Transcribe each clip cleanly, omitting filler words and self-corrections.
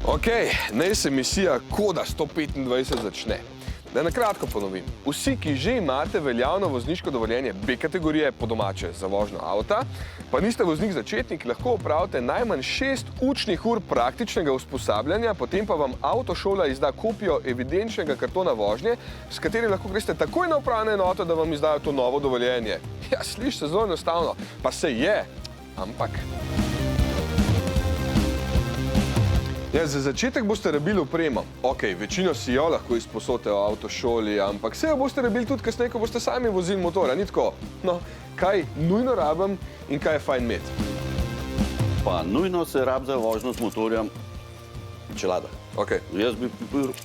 Ok, naj se misija Koda 125 začne. Da na kratko ponovim. Vsi, ki že imate veljavno vozniško dovoljenje B kategorije po domače za vožnjo avta, pa niste voznik začetnik, lahko opravite najmanj 6 učnih ur praktičnega usposabljanja, potem pa vam avtošola izda kopijo evidenčnega kartona vožnje, s katerim lahko greste takoj na upravno enoto, da vam izdajo to novo dovoljenje. Ja, sliši se zelo enostavno, pa se je, ampak... Ja, za začetek boste rabili opremo. Ok, večino si jo lahko izposodite v avtošoli, ampak se jo boste rabili tudi kasneje, ko boste sami vozili motor, ni tako? No, kaj nujno rabim in kaj je fajn imeti? Pa nujno se rab za vožnjo z motorjem čelada. Ok. Jaz bi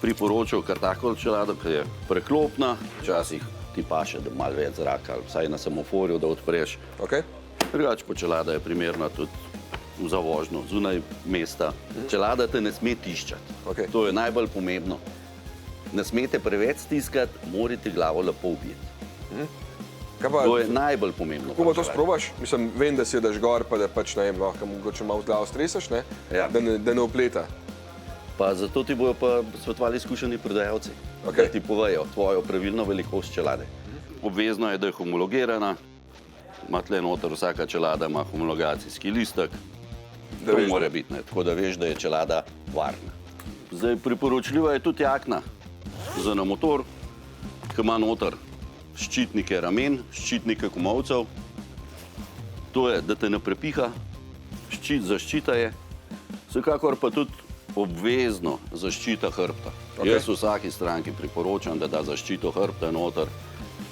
priporočil kar tako čelado, ki je preklopna, včasih ti paše, da malo več zraka, ali vsaj na semaforju, da odpreš. Ok. Drugače pa čelada je primerna tudi za vožnjo, zunaj mesta. Čelada te ne sme tiščati. Okay. To je najbolj pomembno. Ne smete preveč stiskati, morate glavo lepo ubiti. To je najbolj pomembno. Kako pa to sprobaš? Mislim, vem, da si jo daš gor, pa da pač, ne vem, lahko mogoče malo z glavo stresaš, ne? Ja. Da ne opleta. Pa zato ti bojo pa svetovali izkušeni prodajalci, Okay. da ti povejo tvojo pravilno velikost čelade. Obvezno je, da je homologirana, ima tle noter vsaka čelada, ima homologacijski listek. To mora biti, ne, tako da veš, da je čelada varna. Zdaj, priporočljiva je tudi jakna za na motor, ki ima noter ščitnike ramen, ščitnike komolcev. To je, da te ne prepiha, zaščita je, vsekakor pa tudi obvezno zaščita hrbta. Okay. Jaz vsaki stranki priporočam, da da zaščito hrbta noter,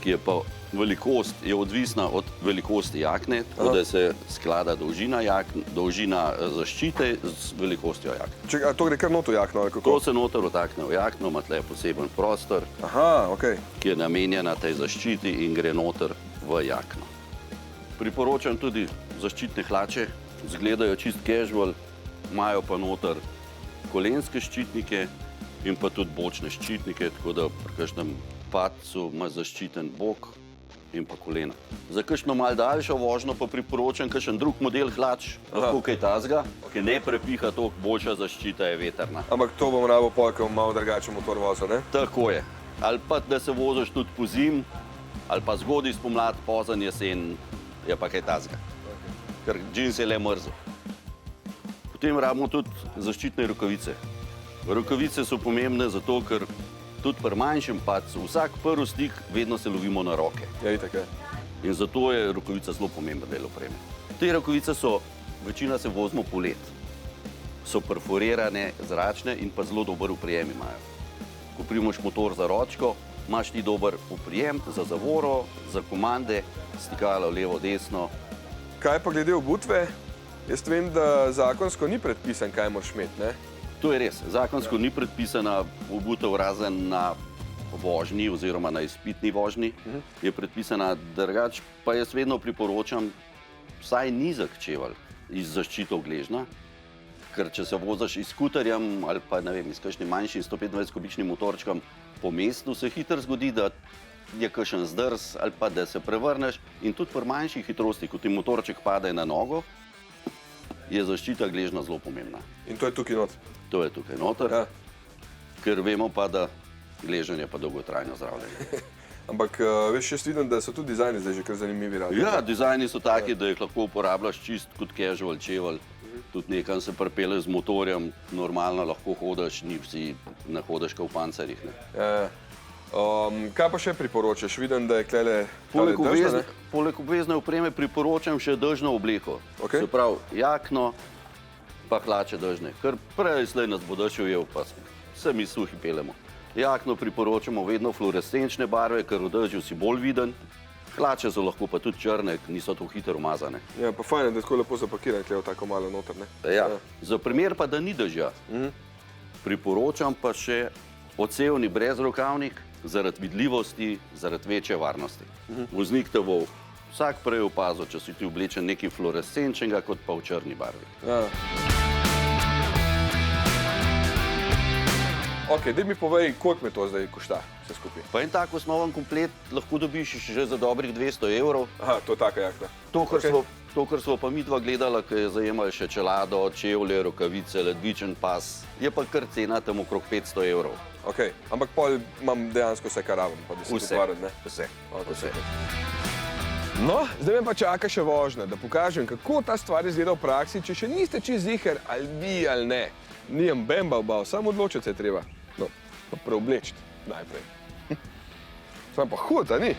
ki je pa velikost je odvisna od velikosti jakne, tako da se sklada dolžina zaščite z velikostjo jakne. Čekaj, a to gre kar not v jakno, ali kako? To se noter vtakne v jakno, ima tle poseben prostor, Aha, ok. ki je namenjena tej zaščiti in gre noter v jakno. Priporočam tudi zaščitne hlače, izgledajo čist casual, imajo pa noter kolenske ščitnike in pa tudi bočne ščitnike, tako da pri kakšnem padcu ima zaščiten bok in pa kolena. Za kakšno malo daljšo vožnjo pa priporočam kakšen drug model hlač, lahko kaj tazga, ki ne prepiha toliko, boljša zaščita je vetrna. Ampak to bom rabo pol, ko bom malo drugačen motor vozil, ne? Tako je. Ali pa, da se voziš tudi pozim, ali pa zgodaj spomlad, pozan jesen, je pa kaj tazga. Ker džins je le mrzel. Potem rabimo tudi zaščitne rokavice. Rokavice so pomembne zato, ker tudi pri manjšem padcu, vsak prvi stik vedno se lovimo na roke. Ja, itak je. In zato je rokavica zelo pomemben del opreme. Te rokavice so, večina se vozimo po let. So perforirane, zračne in pa zelo dober oprijem imajo. Ko primaš motor za ročko, imaš ti dober oprijem za zavoro, za komande, stikalo levo, desno. Kaj pa glede obutve? Jaz vem, da zakonsko ni predpisan, kaj moraš imeti, ne? To je res. Zakonsko ni predpisana obutev razen na vožnji oziroma na izpitni vožnji. Je predpisana, drugače pa jaz vedno priporočam vsaj nizek čevelj iz zaščito gležnja, ker če se voziš s skuterjem ali pa ne vem, s kakšnim manjšim 125-kubičnim motorčkom po mestu, se hitro zgodi, da je kakšen zdrs ali pa da se prevrneš in tudi pri manjših hitrostih, ko ti motorček pade na nogo, je zaščita gležnja zelo pomembna. In to je tukaj not. To je tukaj noter, Ja. ker vemo pa, da gleženje pa dolgotrajno zdravljenje. Ampak, veš, jaz vidim, da so tudi dizajni zdaj že kar zanimivi radi. Ja, dizajni so taki, da jih lahko uporabljaš čist kot casual čevelj. Tudi nekam se pripelje z motorjem, normalno lahko hodiš, ne hodiš kot v pancerjih. Ja. Kaj pa še priporočaš? Vidim, da je klele Poleg obvezne opreme priporočam še dežno obleko. Okay. Se pravi, jakno pa hlače dežne. Ker prej slej nas bo dež ujel, pa se mi suhi pelemo. Jakno priporočamo vedno fluorescenčne barve, ker v dežju si bolj viden. Hlače so lahko pa tudi črne, niso to hitro umazane. Ja, pa fajn, da je tako lepo zapakiran, klele tako malo noter, ne? Ja. Za primer pa, da ni dežja, priporočam pa še odsevni brezrokavnik, zaradi vidljivosti, zaradi večje varnosti. Voznik te bo vsak prej opazil, če si ti oblečen nekaj fluorescenčnega, kot pa v črni barvi. Ja. Ok, daj mi povej, koliko me to zdaj košta vse skupaj? Pa en tak osnoven komplet lahko dobiš že za dobrih 200 evrov. Aha, to je taka jakna. To, kar smo To, kar smo pa mi dva gledala, ki je zajemalo še čelado, čevlje, rokavice, ledvičen pas, je pa kar cena tam okrog 500 evrov. Okay. Ampak pol imam dejansko vse, kar rabim, pa da se ukvarjam, ne? Vse. Vse. No, zdaj me pa čaka še vožnja, da pokažem, kako ta stvar izgleda v praksi, če še niste čisto ziher, ali bi ali ne. Nijem bemba, samo odločiti se je treba. No, pa preoblečiti najprej. Sem pa hud, a ni?